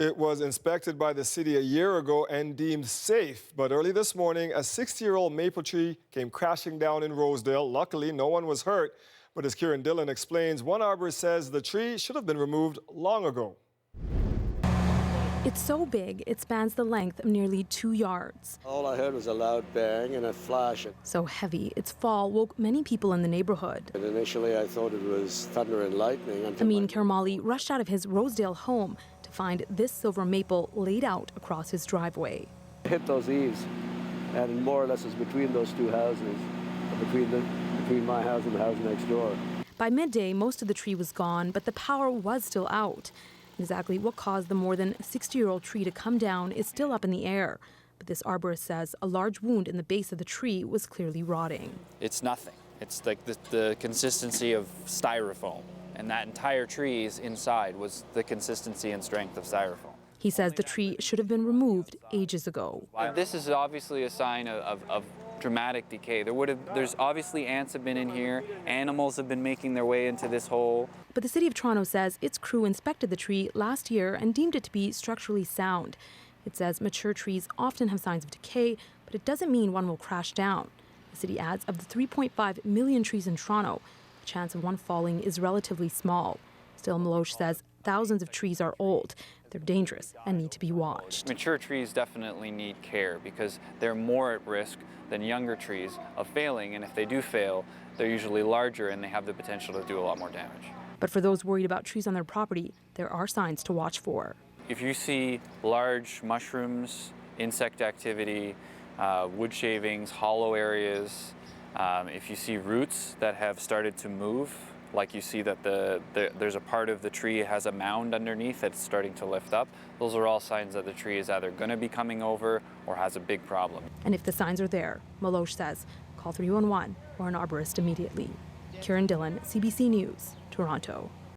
It was inspected by the city a year ago and deemed safe. But early this morning, a 60-year-old maple tree came crashing down in Rosedale. Luckily, no one was hurt. But as Kieran Dillon explains, one arborist says the tree should have been removed long ago. It's so big, it spans the length of nearly 2 yards. All I heard was a loud bang and a flash. So heavy, its fall woke many people in the neighborhood. And initially I thought it was thunder and lightning. Amin Karamali rushed out of his Rosedale home to find this silver maple laid out across his driveway. I hit those eaves, and more or less it's between those two houses, between my house and the house next door. By midday, most of the tree was gone, but the power was still out. Exactly what caused the more than 60-year-old tree to come down is still up in the air. But this arborist says a large wound in the base of the tree was clearly rotting. It's nothing. It's like the consistency of styrofoam. And that entire tree's inside was the consistency and strength of styrofoam. He says the tree should have been removed ages ago. This is obviously a sign of dramatic decay. There's obviously ants have been in here, animals have been making their way into this hole. But the City of Toronto says its crew inspected the tree last year and deemed it to be structurally sound. It says mature trees often have signs of decay, but it doesn't mean one will crash down. The city adds of the 3.5 million trees in Toronto, the chance of one falling is relatively small. Still, Meloche says thousands of trees are old. They're dangerous and need to be watched. Mature trees definitely need care because they're more at risk than younger trees of failing, and if they do fail, they're usually larger and they have the potential to do a lot more damage. But for those worried about trees on their property, there are signs to watch for. If you see large mushrooms, insect activity, wood shavings, hollow areas, if you see roots that have started to move, like you see that there's a part of the tree has a mound underneath that's starting to lift up, those are all signs that the tree is either going to be coming over or has a big problem. And if the signs are there, Meloche says, call 311 or an arborist immediately. Kieran Dillon, CBC News, Toronto.